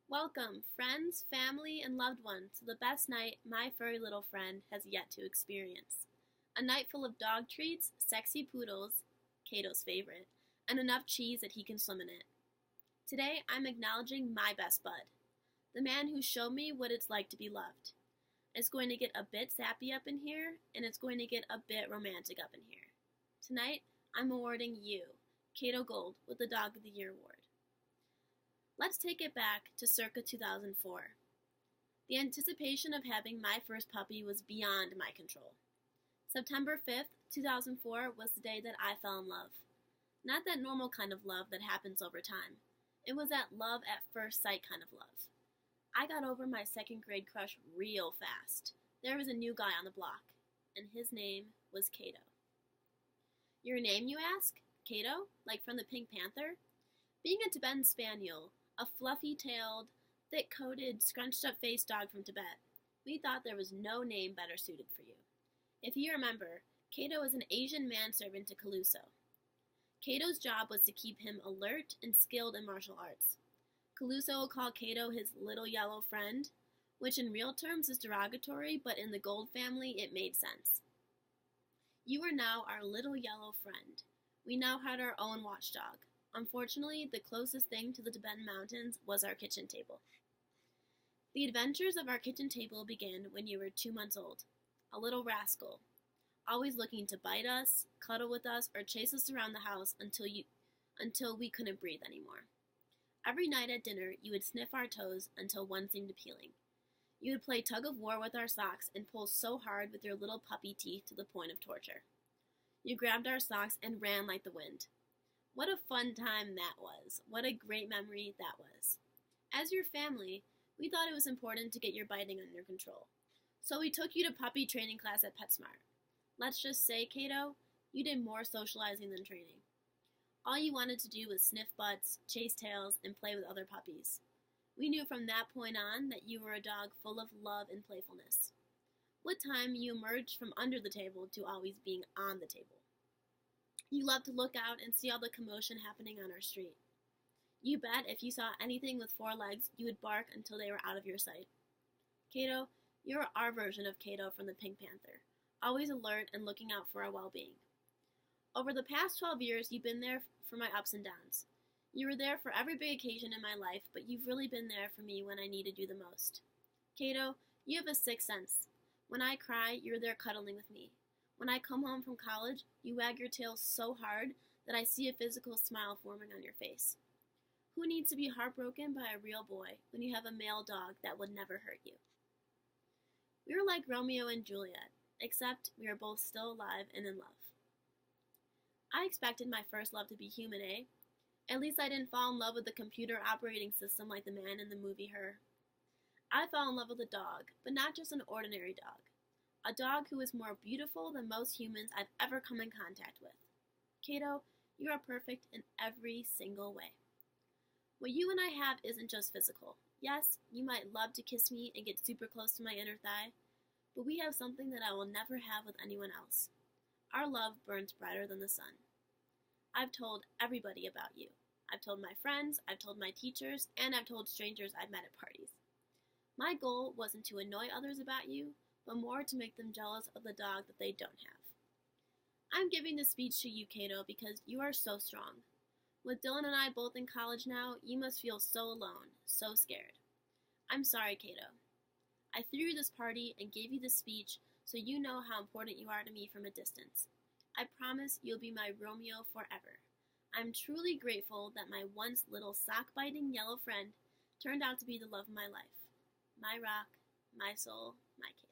Welcome, friends, family, and loved ones, to the best night my furry little friend has yet to experience. A night full of dog treats, sexy poodles, Cato's favorite, and enough cheese that he can swim in it. Today, I'm acknowledging my best bud, the man who showed me what it's like to be loved. It's going to get a bit sappy up in here, and it's going to get a bit romantic up in here. Tonight, I'm awarding you, Cato Gold, with the Dog of the Year award. Let's take it back to circa 2004. The anticipation of having my first puppy was beyond my control. September 5th, 2004 was the day that I fell in love. Not that normal kind of love that happens over time. It was that love at first sight kind of love. I got over my second grade crush real fast. There was a new guy on the block, and his name was Cato. Your name, you ask? Cato? Like from the Pink Panther? Being a Tibetan Spaniel, a fluffy-tailed, thick-coated, scrunched-up-faced dog from Tibet, we thought there was no name better suited for you. If you remember, Cato was an Asian manservant to Caluso. Cato's job was to keep him alert and skilled in martial arts. Caluso would call Cato his little yellow friend, which in real terms is derogatory, but in the Gold family it made sense. You are now our little yellow friend. We now had our own watchdog. Unfortunately, the closest thing to the Tibetan mountains was our kitchen table. The adventures of our kitchen table began when you were 2 months old. A little rascal, always looking to bite us, cuddle with us, or chase us around the house until we couldn't breathe anymore. Every night at dinner, you would sniff our toes until one seemed appealing. You would play tug of war with our socks and pull so hard with your little puppy teeth to the point of torture. You grabbed our socks and ran like the wind. What a fun time that was. What a great memory that was. As your family, we thought it was important to get your biting under control. So we took you to puppy training class at PetSmart. Let's just say, Cato, you did more socializing than training. All you wanted to do was sniff butts, chase tails, and play with other puppies. We knew from that point on that you were a dog full of love and playfulness. What time you emerged from under the table to always being on the table. You loved to look out and see all the commotion happening on our street. You bet if you saw anything with 4 legs, you would bark until they were out of your sight. Cato, you're our version of Cato from the Pink Panther, always alert and looking out for our well-being. Over the past 12 years, you've been there for my ups and downs. You were there for every big occasion in my life, but you've really been there for me when I needed you the most. Cato, you have a sixth sense. When I cry, you're there cuddling with me. When I come home from college, you wag your tail so hard that I see a physical smile forming on your face. Who needs to be heartbroken by a real boy when you have a male dog that would never hurt you? We were like Romeo and Juliet, except we were both still alive and in love. I expected my first love to be human, eh? At least I didn't fall in love with the computer operating system like the man in the movie Her. I fell in love with a dog, but not just an ordinary dog. A dog who is more beautiful than most humans I've ever come in contact with. Cato, you are perfect in every single way. What you and I have isn't just physical. Yes, you might love to kiss me and get super close to my inner thigh, but we have something that I will never have with anyone else. Our love burns brighter than the sun. I've told everybody about you. I've told my friends, I've told my teachers, and I've told strangers I've met at parties. My goal wasn't to annoy others about you, but more to make them jealous of the dog that they don't have. I'm giving this speech to you, Cato, because you are so strong. With Dylan and I both in college now, you must feel so alone, so scared. I'm sorry, Cato. I threw you this party and gave you this speech so you know how important you are to me from a distance. I promise you'll be my Romeo forever. I'm truly grateful that my once little sock-biting yellow friend turned out to be the love of my life. My rock, my soul, my Cato.